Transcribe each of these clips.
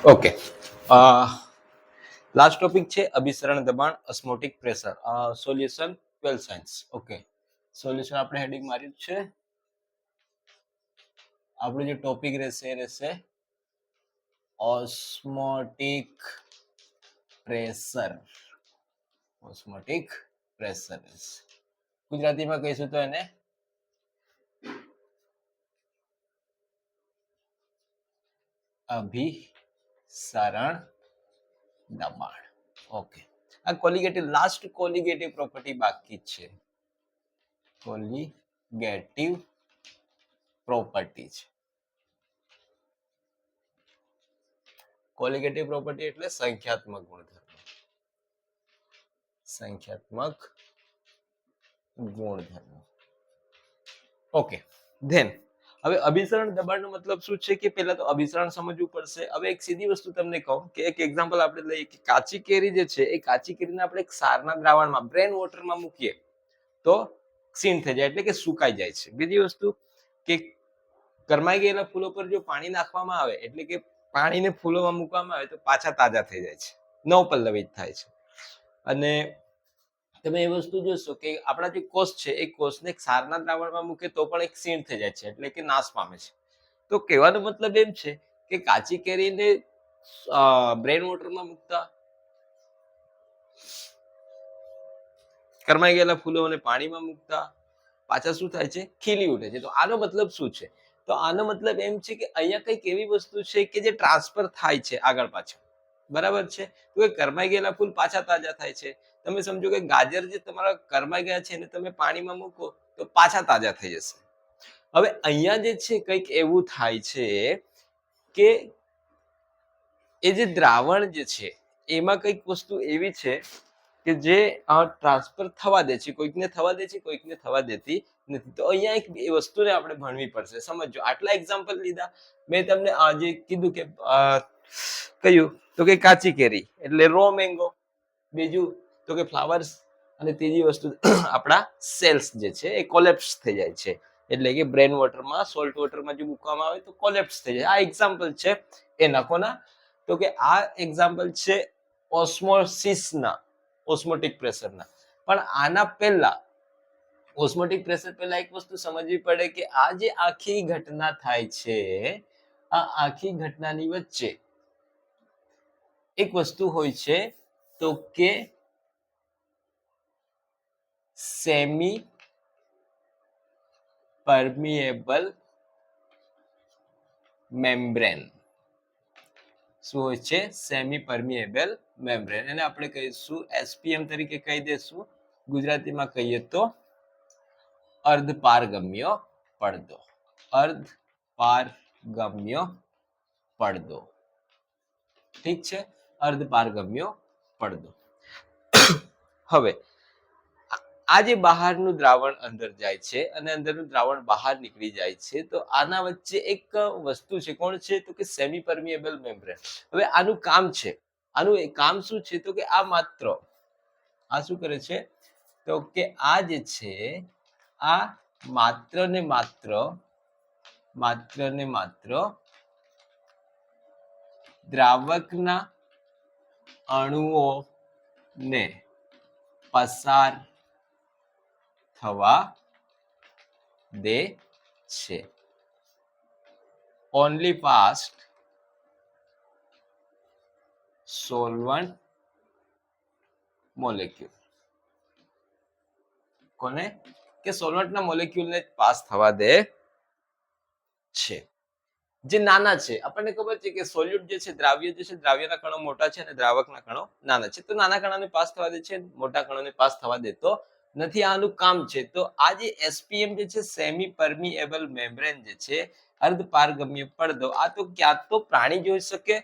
Okay, last topic છે અભિસરણ દબાણ osmotic pressure, solution 12 science. Okay, solution આપણે હેડિંગ માર્યું છે. આપણું જે ટોપિક રહેશે ઓસ્મોટિક પ્રેશર. ઓસ્મોટિક પ્રેશર ગુજરાતીમાં કહીશું તો એને અભિસરણ દબાણ. ઓકે, આ કોલિગેટિવ લાસ્ટ કોલિગેટિવ પ્રોપર્ટી બાકી છે. કોલિગેટિવ પ્રોપર્ટી છે. કોલિગેટિવ પ્રોપર્ટી એટલે સંખ્યાત્મક ગુણધર્મ. સંખ્યાત્મક ગુણધર્મ. ઓકે, ધેન હવે અભિસરણ દબાણનો મતલબ શું છે કે પહેલા તો અભિસરણ સમજવું પડશે. હવે એક સીધી વસ્તુ તમને કહું કે એક એક્ઝામ્પલ આપણે લઈએ કે કાચી કેરી જે છે એ કાચી કેરીને આપણે એક સારના દ્રાવણમાં બ્રેન વોટરમાં મૂકીએ તો ક્ષીણ થઈ જાય એટલે કે સુકાઈ જાય છે. બીજી વસ્તુ કે કરમાઈ ગયેલા ફૂલો પર જો પાણી નાખવામાં આવે એટલે કે પાણીને ફૂલોમાં મૂકવામાં આવે તો પાછા તાજા થઈ જાય છે, નવપલ્લવિત થાય છે. અને તમે એ વસ્તુ જોશો કે આપણા જે કોષ છે એ કોષને ક્ષારના દ્રાવણમાં મૂકે તો પણ એક ક્ષીણ થઈ જાય છે એટલે કે નાશ પામે છે. તો કહેવાનો મતલબ એમ છે કે કાચી કેરીને બ્રેન વોટરમાં મૂકતા, કરમાઈ ગયેલા ફૂલોને પાણીમાં મૂકતા પાછા શું થાય છે? ખીલી ઉઠે છે. તો આનો મતલબ શું છે? તો આનો મતલબ એમ છે કે અહીંયા કઈક એવી વસ્તુ છે કે જે ટ્રાન્સફર થાય છે આગળ પાછળ. બરાબર છે? તો એ કરમાઈ ગયેલા ફૂલ પાછા તાજા થાય છે. તમે સમજો કે ગાજર જે તમારા કરમાઈ ગયા છે એને તમે પાણીમાં મૂકો તો પાછા તાજા થઈ જશે. હવે અહીંયા જે છે કંઈક એવું થાય છે કે એ જે દ્રાવણ જે છે એમાં કંઈક વસ્તુ એવી છે કે જે ટ્રાન્સફર થવા દે છે, કોઈકને થવા દે છે, કોઈકને થવા દેતી નથી. તો અહીંયા એક એ વસ્તુને આપણે ભણવી પડશે. સમજો, આટલા એક્ઝામ્પલ લીધા મેં તમને આજે કીધું કે કયું તો કે કાચી કેરી એટલે રો મેંગો, બીજું તો કે ફ્લાવર્સ, અને ત્રીજી વસ્તુ આપણા સેલ્સ જે છે એ કોલેપ્સ થઈ જાય છે એટલે કે બ્રેન વોટરમાં સોલ્ટ વોટરમાં જો મૂકવામાં આવે તો કોલેપ્સ થઈ જાય. આ એક્ઝામ્પલ છે એના કોના? તો કે આ એક્ઝામ્પલ છે ઓસ્મોસિસના, ઓસ્મોટિક પ્રેશરના. પણ આના પહેલા ઓસ્મોટિક પ્રેશર પહેલા એક વસ્તુ સમજવી પડે કે આ જે આખી ઘટના થાય છે આ આખી ઘટનાની વચ્ચે એક વસ્તુ હોય છે તો કે સેમી પરમિએબલ મેમ્બ્રેન. શું હોય છે? Semi permeable membrane. એને આપણે કહીશું એસપીએમ તરીકે કહી દેશું. ગુજરાતીમાં કહીએ તો અર્ધપારગમ્ય પડદો. અર્ધપારગમ્ય પડદો. ઠીક છે? અર્ધપારગમ્ય પડદો. હવે આ જે બહારનું દ્રાવણ અંદર જાય છે અને અંદરનું દ્રાવણ બહાર નીકળી જાય છે તો આના વચ્ચે એક વસ્તુ છે. કોણ છે? તો કે સેમી પરમિએબલ મેમ્બ્રેન. હવે આનું કામ છે, આનું કામ શું છે? તો કે આ માત્ર આ શું કરે છે? તો કે આ જે છે આ માત્ર ને માત્ર દ્રાવકના અણુઓને પસાર થવા દે છે. Only passed solvent molecule. કોને? કે સોલ્વન્ટના મોલેક્યુલને પાસ થવા દે છે. જે નાના છે, આપણને ખબર છે કે સોલ્યુટ જે છે, દ્રાવ્ય જે છે, દ્રાવ્યના કણો મોટા છે અને દ્રાવકના કણો નાના છે. તો નાના કણોને પાસ થવા દે છે, મોટા કણોને પાસ થવા દેતો નથી. આનું કામ છે. તો આ જે એસપીએમ જે છે સેમી પરમિએબલ મેમ્બ્રેન જે છે, અર્ધપારગમ્ય પડદો, આ તો ક્યાં તો પ્રાણી જ હોઈ શકે,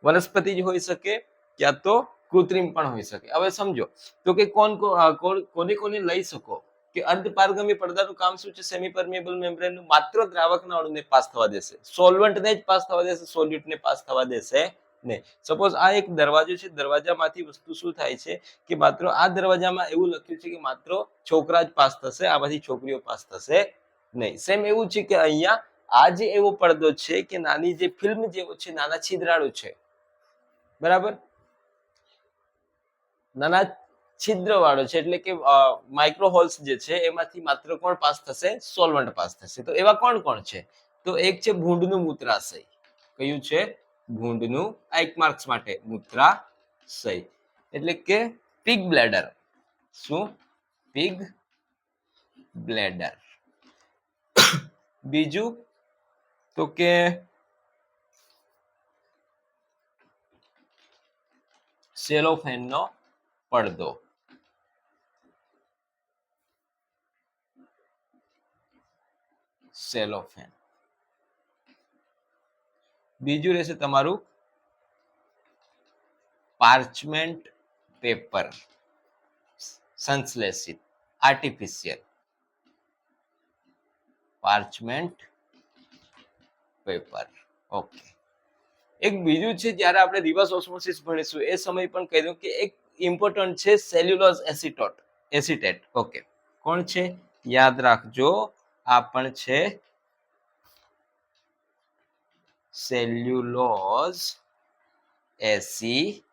વનસ્પતિ જ હોઈ શકે, ક્યાં તો કૃત્રિમ પણ હોઈ શકે. હવે સમજો તો કે કોને લઈ શકો કે અર્ધપારગમ્ય પડદાનું કામ શું છે? સેમી પરમિએબલ મેમ્બ્રેનનું માત્ર દ્રાવકના અણુને પાસ થવા દેશે, સોલ્વન્ટને જ પાસ થવા દેશે, સોલ્યુટને પાસ થવા દેશે નહીં. સપોઝ આ એક દરવાજો છે, દરવાજામાંથી વસ્તુ શું થાય છે કે માત્ર આ દરવાજામાં એવું લખ્યું છે કે માત્ર છોકરા જ પાસ થશે, આમાંથી છોકરીઓ પાસ થશે નહીં. સેમ એવું છે કે અહીંયા આ જે એવો પડદો છે કે નાની જે ફિલ્મ જેવો છે, નાના છિદ્રાળુ છે, બરાબર, નાના છિદ્ર વાળો છે, એટલે કે માઇક્રો હોલ્સ જે છે એમાંથી માત્ર કોણ પાસ થશે? સોલ્વન્ટ પાસ થશે. તો એવા કોણ કોણ છે? તો એક છે ભૂંડનું મૂત્રાશય. કયું છે? ભૂંડનું. આ 1 માર્ક્સ માટે મૂત્રાશય એટલે કે પિગ બ્લેડર. શું? Pig bladder. બીજું તો કે સેલોફેનનો પડદો. સેલોફેન. બીજું રહેશે તમારું પાર્ચમેન્ટ પેપર, સંશ્લેષિત, આર્ટિફિશિયલ પાર્ચમેન્ટ પેપર. ઓકે. એક બીજું છે, જ્યારે આપણે રિવર્સ ઓસ્મોસિસ ભણીશું એ સમય પણ કહી દઉં કે એક ઇમ્પોર્ટન્ટ છે સેલ્યુલોઝ એસિટેટ. ઓકે, કોણ છે? યાદ રાખજો, આ પણ છે સેલ્યુલોઝ એસિટેટ.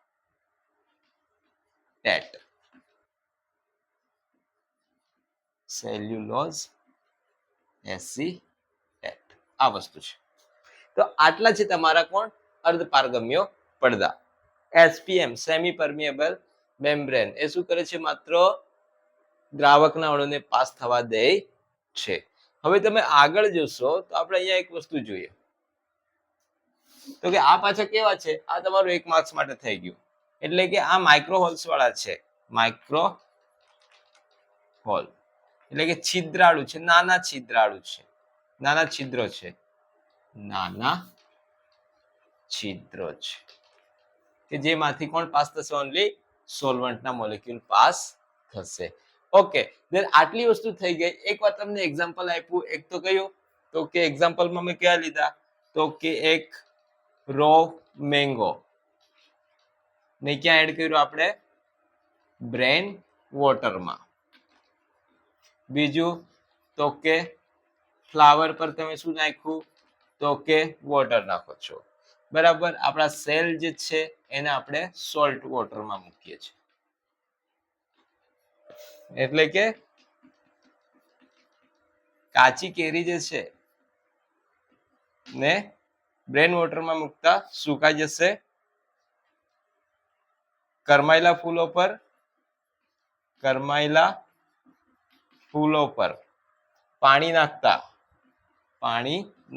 સેલ્યુલોઝ એસિટેટ આ વસ્તુ છે. તો આટલા છે તમારા કોણ? અર્ધપારગમ્ય પડદા. એસપીએમ સેમી પરમિએબલ મેમ્બ્રેન એ શું કરે છે? માત્ર દ્રાવકના અણુને પાસ થવા દે છે. હવે તમે આગળ જોશો તો આપણે અહીંયા એક વસ્તુ જોઈએ, તો કે આ પાછા કેવા છે? આ તમારું 1 માર્ક્સ માટે થઈ ગયું. એટલે કે આ માઇક્રો હોલ્સ વાળા છે. માઇક્રો હોલ એટલે કે છિદ્રાળુ છે, નાના છિદ્રાળુ છે, નાના છિદ્રો છે, નાના છિદ્રો છે કે જેમાંથી કોણ પાસ થશે? ઓન્લી સોલ્વન્ટના મોલેક્યુલ પાસ થશે. ઓકે, દેન આટલી વસ્તુ થઈ ગઈ. એક વાર તમને એક્ઝામ્પલ આપ્યું, એક તો કયું? તો કે એક્ઝામ્પલમાં મેં ક્યાં લીધા? તો કે એક રો મેંગો ને ક્યાં એડ કર્યું આપણે? બ્રેન વોટરમાં. બીજું તો કે ફ્લાવર પર તમે શું નાખ્યું? તો કે વોટર નાખો છો, બરાબર. આપણા સેલ જે છે એને આપણે સોલ્ટ વોટરમાં મૂકીએ છીએ, એટલે કે કાચી કેરી જે છે ને બ્રેન વોટરમાં મૂકતા સુકાઈ જશે. કરમાયેલા ફૂલો પર પાણી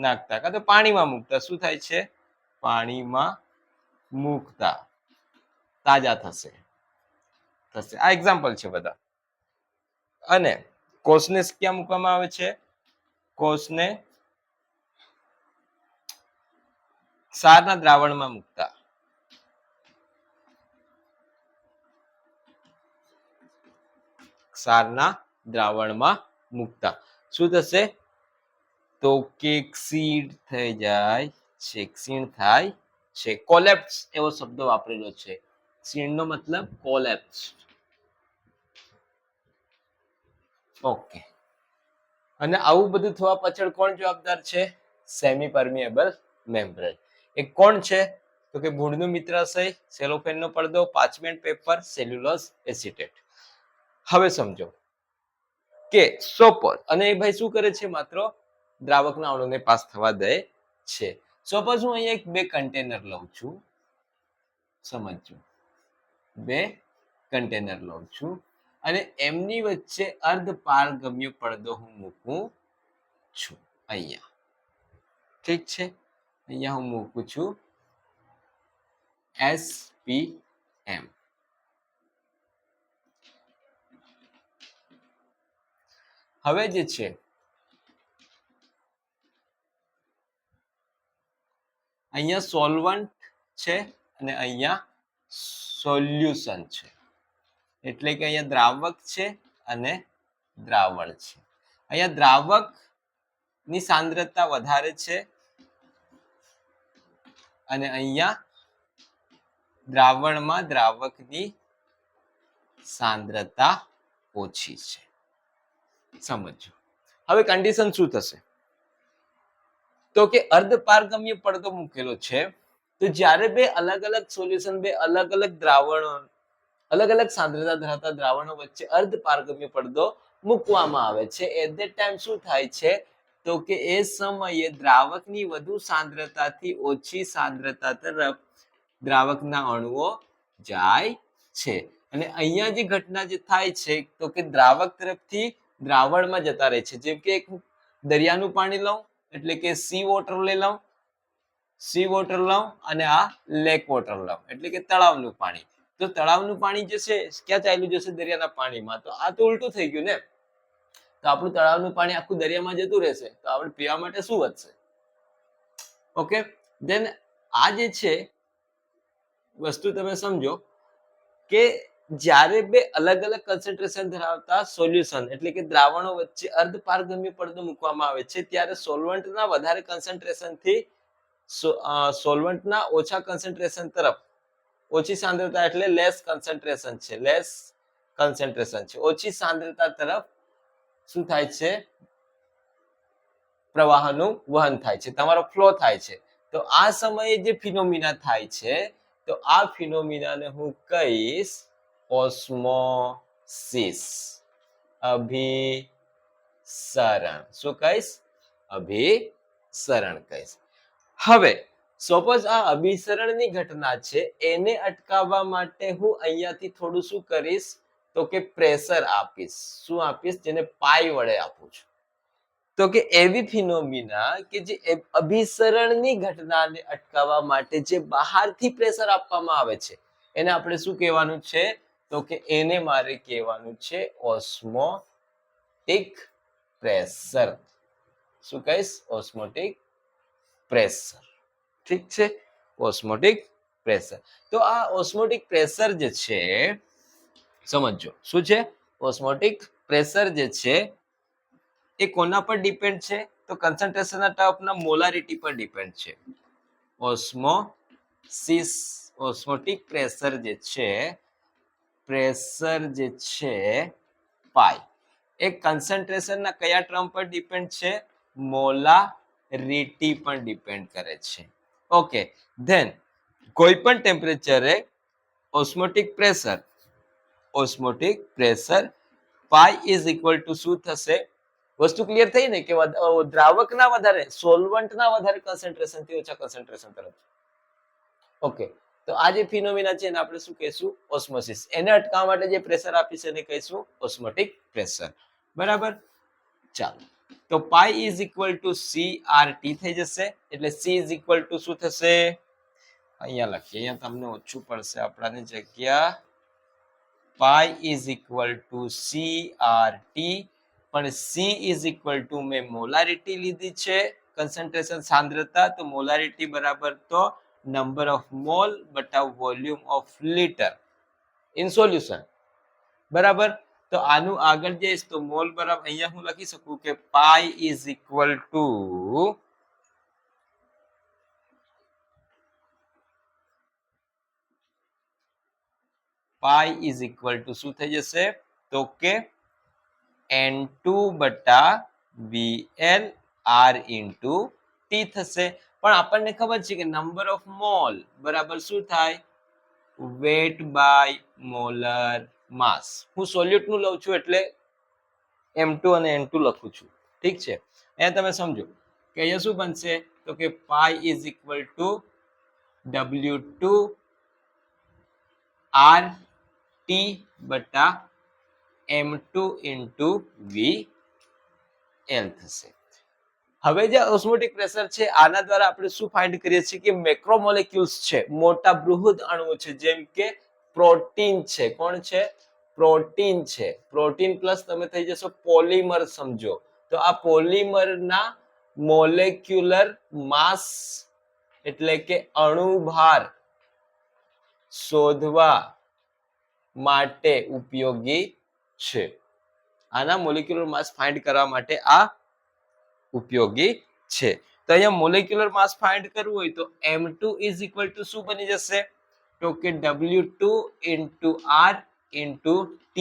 નાખતા કાં તો પાણીમાં મૂકતા શું થાય છે? પાણીમાં મૂકતા તાજા થશે. આ એક્ઝામ્પલ છે બધા. અને કોષને ક્યાં મૂકવામાં આવે છે? કોષને ક્ષારના દ્રાવણમાં મૂકતા. ક્ષારના દ્રાવણમાં મૂકતા શું થશે? તો કે ક્ષીણ થઈ જાય છે. ક્ષીણ થાય છે. કોલેપ્સ એવો શબ્દ વાપરેલો છે. ક્ષીણનો મતલબ કોલેપ્સ. ઓકે. અને આવું બધું થવા પાછળ કોણ જવાબદાર છે? Semi permeable membrane. એ કોણ છે? તો કે ભૂંડનું મૂત્રાશય, સેલોફેનનો પડદો, પાર્ચમેન્ટ પેપર, સેલ્યુલોઝ એસિટેટ. હવે સમજો કે સપોઝ, અને એ ભાઈ શું કરે છે? માત્ર દ્રાવકના અણુને પાસ થવા દે છે. સપોઝ હું અહીંયા એક 2 કન્ટેનર લઉં છું. સમજજો, 2 કન્ટેનર લઉં છું અને એમની વચ્ચે અર્ધપારગમ્ય પડદો હું મૂકું છું. અહીંયા ઠીક છે, અહીંયા હું મૂકું છું SPM. હવે જે છે અહીંયા સોલ્વન્ટ છે અને અહીંયા સોલ્યુશન છે, એટલે કે અહીંયા દ્રાવક છે અને દ્રાવણ છે. અહીંયા દ્રાવક ની સાંદ્રતા વધારે છે અને અહીંયા દ્રાવણમાં દ્રાવકની સાંદ્રતા ઓછી છે. સમજો. હવે કન્ડિશન શું થશે? તો કે અર્ધપારગમ્ય પડદો મૂકેલો છે, તો જ્યારે બે અલગ અલગ સોલ્યુશન, બે અલગ અલગ દ્રાવણો, અલગ અલગ સાંદ્રતા ધરાવતા દ્રાવણો વચ્ચે અર્ધપારગમ્ય પડદો મૂકવામાં આવે છે, એટ ધેટ ટાઈમ શું થાય છે, તો કે એ સમયે દ્રાવકની વધુ સાંદ્રતાથી ઓછી સાંદ્રતા તરફ દ્રાવકના અણુઓ જાય છે. અને અહીંયા જે ઘટના જે થાય છે, તો કે દ્રાવક તરફથી દ્રાવણમાં જતા રહે છે. જેમ કે એક દરિયાનું પાણી લઉં, એટલે કે સી વોટર લઈ લઉં, સી વોટર લઉં અને આ લેક વોટર લઉં, એટલે કે તળાવનું પાણી. તો તળાવનું પાણી જે છે ક્યાં ચાલ્યું જશે? દરિયાના પાણીમાં. તો આ તો ઉલટું થઈ ગયું ને. તો આપણું તળાવનું પાણી આખું દરિયામાં જતું રહેશે, તો આપણે પીવા માટે શું વધશે? ઓકે, ધેન આ જે છે વસ્તુ તમે સમજો કે જ્યારે બે અલગ અલગ કન્સન્ટ્રેશન ધરાવતા સોલ્યુશન, એટલે કે દ્રાવણો વચ્ચે અર્ધપારગમ્ય પડદો મૂકવામાં આવે છે, ત્યારે સોલ્વન્ટના વધારે કન્સન્ટ્રેશનથી સોલ્વન્ટના ઓછા કન્સન્ટ્રેશન તરફ, ઓછી સાંદ્રતા એટલે લેસ કન્સન્ટ્રેશન છે, લેસ કન્સન્ટ્રેશન છે, ઓછી સાંદ્રતા તરફ શું થાય છે? પ્રવાહનું વહન થાય છે, તમારો ફ્લો થાય છે. તો આ સમયે જે ફિનોમિના થાય છે, તો આ ફિનોમિનાને હું કહીશ ઓસ્મોસિસ, અભિસરણ. શું કહીશ? અભિસરણ કહીશ. હવે સપોઝ આ અભિસરણની ઘટના છે, એને અટકાવવા માટે હું અહીંયાથી થોડું શું કરીશ, તો કે પ્રેશર આપીશ. શું આપીશ? જેને પાઈ વડે આપું છું. તો કે એવી ફિનોમિના કે જે અભિસરણની ઘટનાને અટકાવવા માટે જે બહારથી પ્રેશર આપવામાં આવે છે, એને આપણે શું કહેવાનું છે? તો કે એને મારે કહેવાનું છે ઓસ્મોટિક પ્રેશર. શું કહીશ? Osmotic pressure. ઠીક છે, ઓસ્મોટિક પ્રેશર. તો આ ઓસ્મોટિક પ્રેશર જે છે, સમજો શું છે? ઓસ્મોટિક પ્રેશર જે છે એ કોના પર ડિપેન્ડ છે? તો કન્સન્ટ્રેશનના ટર્મના મોલારિટી પર ડિપેન્ડ છે. ઓસ્મોસિસ, ઓસ્મોટિક પ્રેશર જે છે, પ્રેશર જે છે પાઈ, એ કન્સન્ટ્રેશનના કયા ટર્મ પર ડિપેન્ડ છે? મોલારિટી પર ડિપેન્ડ કરે છે. ઓકે, ધેન કોઈ પણ ટેમ્પરેચરે osmotic pressure pi is equal to શું થશે? વસ્તુ ક્લિયર થઈ ને, કે દ્રાવકના વધારે, સોલ્વન્ટના વધારે કન્સન્ટ્રેશન થી ઓછા કન્સન્ટ્રેશન તરફ. ઓકે, તો આ જે ફિનોમિના છે એને આપણે શું કહીશું? ઓસ્મોસિસ. એને અટકાવવા માટે જે પ્રેશર આપીશ એને કહીશું ઓસ્મોટિક પ્રેશર. બરાબર? ચાલો, તો પાઈ ઇઝ ઇક્વલ ટુ CRT થઈ જશે. એટલે C ઇઝ ઇક્વલ ટુ શું થશે? અહીંયા લખીએ, અહીંયા તમને ઓછું પડશે આપણાને જગ્યા. પાઈ ઇઝ ઇક્વલ ટુ CRT, પણ C ઇઝ ઇક્વલ ટુ મેં મોલારિટી લીધી છે, કન્સન્ટ્રેશન સાંદ્રતા, તો મોલારિટી બરાબર તો નંબર ઓફ મોલ બટા volume of litre in solution. બરાબર? તો આનું આગળ જઈશ તો મોલ બરાબર અહીંયા હું લખી શકું કે પાઈ ઇઝ ઇક્વલ ટુ શું થઈ જશે? તો કે N2 બટા VL R ઇન્ટુ T થશે. પણ આપણને ખબર છે કે નંબર ઓફ મોલ બરાબર શું થાય? વેટ બાય મોલર માસ. હું સોલ્યુટનું લઉં છું એટલે M2 અને N2 લખું છું. ઠીક છે, અહીંયા તમે સમજો કે અહીંયા શું બનશે? તો કે પાઈ is equal two W2 RT બટા M2 ઇન્ટુ VL થશે. હવે જે ઓસ્મોટિક પ્રેશર છે, આના દ્વારા આપણે શું ફાઇન્ડ કરીએ છીએ કે મેક્રોમોલેક્યુલ્સ છે, મોટા બૃહદ અણુઓ છે, જેમ કે પ્રોટીન છે. કોણ છે? પ્રોટીન છે. પ્રોટીન પ્લસ તમે થઈ જશો પોલિમર સમજો. તો આ પોલિમરના મોલેક્યુલર માસ એટલે કે અણુભાર શોધવા માટે ઉપયોગી છે. આના મોલેક્યુલર માસ ફાઇન્ડ કરવા માટે આ ઉપયોગી છે. તો અહીંયા મોલેક્યુલર માસ ફાઇન્ડ કરવું હોય તો M2 ઇઝ ઇક્વલ ટુ શું બની જશે? તો કે W2 into R into T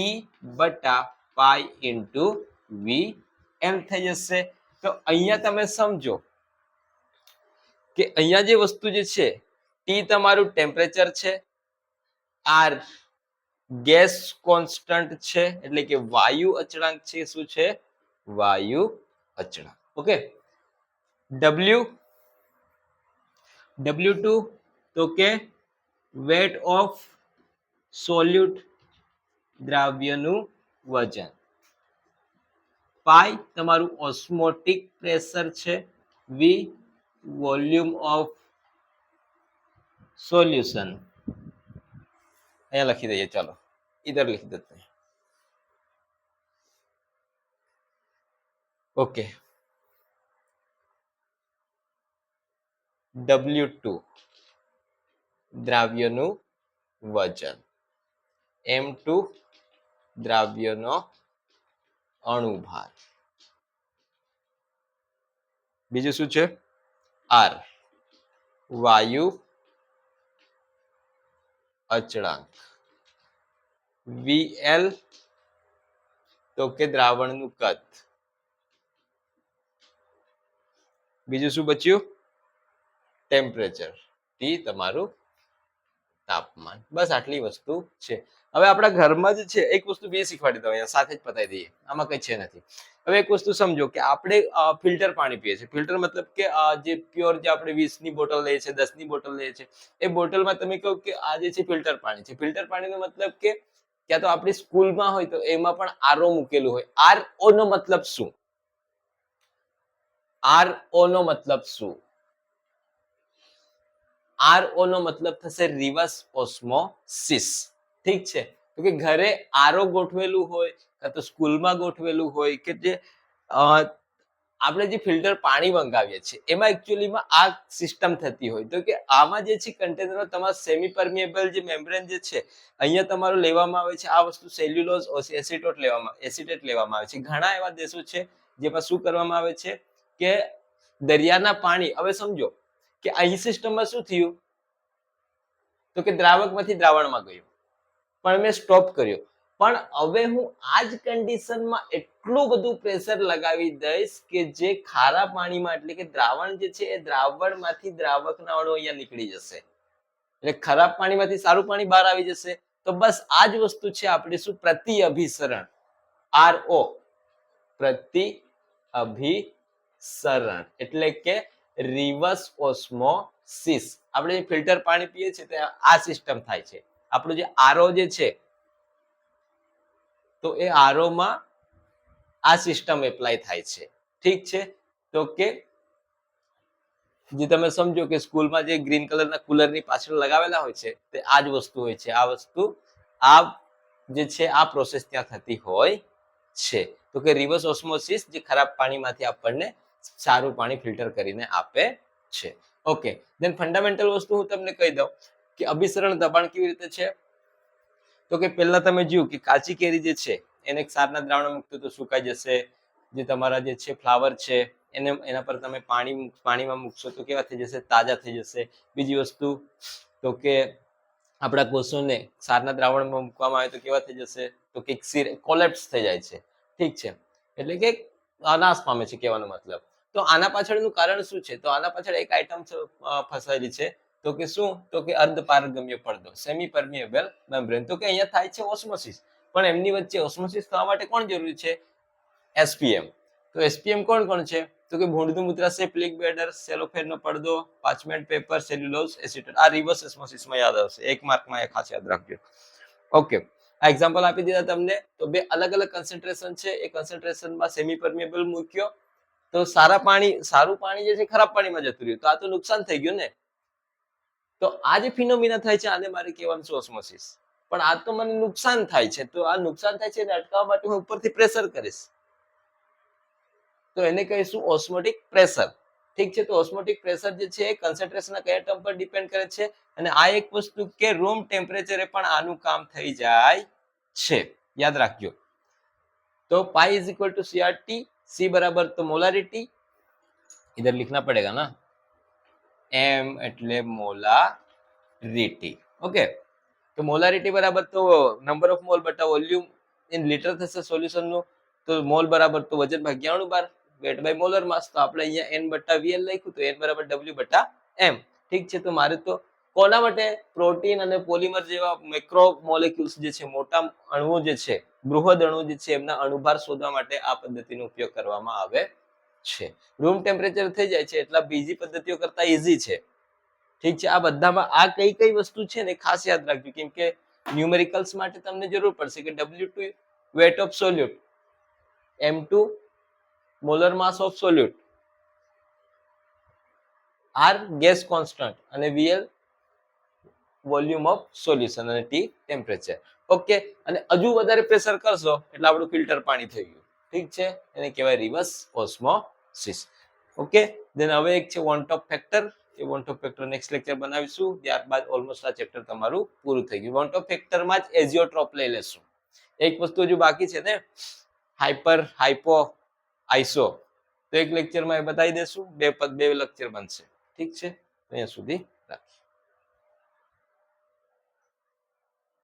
બટા પાઈ ઇન્ટુ VL થઈ જશે. તો અહીંયા તમે સમજો કે અહીંયા જે વસ્તુ જે છે ટી તમારું ટેમ્પરેચર છે, આર ગેસ કોન્સ્ટન્ટ છે એટલે કે વાયુ અચળાંક છે, શું છે? વાયુ અચળાંક. ઓકે. W2 તો કે વેટ ઓફ સોલ્યુટ દ્રાવ્યનું વજન. પાઈ તમારું ઓસ્મોટિક પ્રેશર છે, વી વોલ્યુમ ઓફ સોલ્યુશન. અહીંયા લખી દઈએ, ચાલો इधर लिख देते हैं. ओके. W2 દ્રાવ્યનું વજન, M2 દ્રાવ્યનો અણુભાર, બીજું શું છે? R વાયુ અચળાંક, VL તો કે દ્રાવણનું કદ, બીજું શું બચ્યું? ટેમ્પરેચર, ટી તમારું તાપમાન. બસ આટલી વસ્તુ છે. હવે આપણા ઘરમાં જ છે, એક વસ્તુ બે શીખવાડી દઉં અહીંયા, સાથે જ પતાવી દઈએ, આમાં કઈ છે નથી. હવે એક વસ્તુ સમજો કે આપણે ફિલ્ટર પાણી પીએ છીએ. ફિલ્ટર મતલબ કે જે પ્યોર, જે આપણે 20 ની બોટલ લઈએ છીએ, 10 ની બોટલ લઈએ છીએ, એ બોટલમાં તમે કહો કે આ જે છે ફિલ્ટર પાણી છે. ફિલ્ટર પાણીનો મતલબ કે ક્યાં તો આપણી સ્કૂલમાં હોય તો એમાં પણ આરઓ મૂકેલું હોય. આરઓ નો મતલબ શું? આરઓ નો મતલબ શું? આરઓ નો મતલબ થશે રિવર્સ ઓસ્મોસિસ. ઠીક છે? તો કે ઘરે આરઓ ગોઠવેલું હોય કાં તો સ્કૂલમાં ગોઠવેલું હોય કે જે આપણે જે ફિલ્ટર પાણી મંગાવીએ છીએ એમાં એકચ્યુઅલીમાં આ સિસ્ટમ થતી હોય. તો કે આમાં જે છે કન્ટેનરમાં તમારા સેમી પરમિએબલ જે મેમ્બ્રેન જે છે અહીંયા તમારું લેવામાં આવે છે. આ વસ્તુ સેલ્યુલોઝ એસિટેટ લેવામાં આવે છે. ઘણા એવા દેશો છે જેમાં શું કરવામાં આવે છે કે દરિયાના પાણી, હવે સમજો કે અહીં સિસ્ટમમાં શું થયું તો કે દ્રાવકમાંથી દ્રાવણમાં ગયું, પણ મેં સ્ટોપ કર્યો. પણ હવે હું આ જ કન્ડિશનમાં એટલું બધું પ્રેશર લગાવી દઈશ કે જે ખારા પાણીમાં, એટલે કે દ્રાવણ જે છે એ દ્રાવણમાંથી દ્રાવકના અણુ અહીંયા નીકળી જશે, એટલે ખરાબ પાણીમાંથી સારું પાણી બહાર આવી જશે. તો બસ આ જ વસ્તુ છે આપણે શું? પ્રતિઅભિસરણ, આરઓ, પ્રતિઅભિસરણ એટલે કે રિવર્સ ઓસ્મોસિસ. આપણે જે ફિલ્ટર પાણી પીએ છીએ ત્યાં આ સિસ્ટમ થાય છે. આપણું જે આરઓ જે છે તો એ આરઓ માં આ સિસ્ટમ એપ્લાય થાય છે. ઠીક છે? તો કે જે તમે સમજો કે સ્કૂલમાં જે ગ્રીન કલરના કુલરની પાછળ લગાવેલા હોય છે તે આ જ વસ્તુ હોય છે. આ વસ્તુ આ જે છે આ પ્રોસેસ ત્યાં થતી હોય છે. તો કે રિવર્સ ઓસ્મોસિસ જે ખરાબ પાણીમાંથી આપણને સારું પાણી ફિલ્ટર કરીને આપે છે. ઓકે. ધેન ફંડામેન્ટલ વસ્તુ હું તમને કહી દઉં કે અભિસરણ દબાણ કેવી રીતે છે. તો કે પહેલા તમે જોયું કે કાચી કેરી જે છે એને ક્ષારના દ્રાવણમાં મૂકતો તો સુકાઈ જશે. જે તમારા જે છે ફ્લાવર છે એને એના પર તમે પાણીમાં મૂકશો તો કેવા થઈ જશે? તાજા થઈ જશે. બીજી વસ્તુ તો કે આપણા કોષોને ક્ષારના દ્રાવણમાં મૂકવામાં આવે તો કેવા થઈ જશે? તો કે કોલેપ્સ થઈ જાય છે. ઠીક છે? એટલે કે નાશ પામે છે કહેવાનો મતલબ. તો આના પાછળનું કારણ શું છે? તો આના પાછળ એક આઈટમ ફસાયેલી છે. તો કે શું? તો કે અર્ધપારગમ્ય પડદો, સેમી પરમિએબલ મેમ્બ્રેન. તો કે અહીંયા થાય છે ઓસ્મોસિસ, પણ એમની વચ્ચે ઓસ્મોસિસ થવા માટે કોણ જરૂરી છે? એસપીએમ. તો એસપીએમ કોણ કોણ છે? તો કે ભૂંડનું મૂત્રાશય, પ્લિક બેડર, સેલોફેરનો પડદો, પાર્ચમેન્ટ પેપર, સેલ્યુલોઝ એસિટેટ. આ રિવર્સ ઓસ્મોસિસમાં યાદ આવશે. એક માર્કમાં એ ખાસ યાદ રાખજો. ઓકે. આ એક્ઝામ્પલ આપી દીધા તમને. તો બે અલગ અલગ કન્સન્ટ્રેશન છે. એ કન્સન્ટ્રેશનમાં સેમી પરમિએબલ મૂક્યો તો સારું પાણી જે છે ખરાબ પાણીમાં જતું રહ્યું. તો આ તો નુકસાન થઈ ગયું ને. તો આ જે ફિનોમિના થાય છે આને મારે કહેવાનું છે ઓસ્મોસિસ. પણ આ તો મને નુકસાન થાય છે. તો આ નુકસાન થાય છે એને અટકાવવા માટે હું ઉપરથી પ્રેશર કરીશ તો એને કહીશું ઓસ્મોટિક પ્રેશર. ઠીક છે? તો ઓસ્મોટિક પ્રેશર જે છે એ કન્સન્ટ્રેશનના કયા ટર્મ પર ડિપેન્ડ કરે છે? અને આ એક વસ્તુ કે રૂમ ટેમ્પરેચરે પણ આનું કામ થઈ જાય છે. યાદ રાખજો. तो pi is equal to CRT, C बराबर तो मोलारिटी, इधर लिखना पड़ेगा ना, M એટલે મોલારિટી. ઓકે. તો મોલારિટી બરાબર તો નંબર ઓફ મોલ બટા વોલ્યુમ ઇન લીટર થશે સોલ્યુશન નું. તો મોલ બરાબર તો વજન ભાગ્યા અણુભાર, વેટ બાય મોલર માસ. તો આપણે અહીંયા N બટા VL લખ્યું તો N બરાબર W બટા એમ ઠીક છે. તો મારે તો કોના માટે પ્રોટીન અને પોલિમર જેવા મેક્રો મોલેક્યુલ્સ જે છે, મોટા અણુઓ જે છે, બૃહદ અણુ જે છે, એમના અણુભાર શોધવા માટે આ પદ્ધતિનો ઉપયોગ કરવામાં આવે છે. રૂમ ટેમ્પરેચર થઈ જાય છે એટલે બીજી પદ્ધતિઓ કરતા ઈઝી છે. ઠીક છે. આ બધામાં આ કઈ કઈ વસ્તુ છે ને ખાસ યાદ રાખજો, કેમ કે ન્યુમેરિકલ્સ માટે તમને જરૂર પડશે કે W2 weight of સોલ્યુટ, M2 molar mass of સોલ્યુટ, R gas constant અને VL વોલ્યુમ ઓફ સોલ્યુશન અને T ટેમ્પરેચર. ઓકે. અને હજુ વધારે પ્રેશર કરશો એટલે આપણું ફિલ્ટર પાણી થઈ ગયું. ઠીક છે. એને કહેવાય રિવર્સ ઓસ્મોસિસ. ઓકે. દેન હવે એક છે want of factor. A want of factor next lecture બનાવીશું. ત્યારબાદ ઓલમોસ્ટ આ ચેપ્ટર તમારું પૂરું થઈ ગયું. વોન્ટ ઓફ ફેક્ટરમાં જ એઝિયોટ્રોપ લઈ લેશું. એક વસ્તુ હજુ બાકી છે ને, હાઇપર, હાઇપો, આઈસો. તો એક લેક્ચરમાં એ બતાવી દેશું. બે લેક્ચર બનશે. ઠીક છે. અહીંયા સુધી રાખીએ.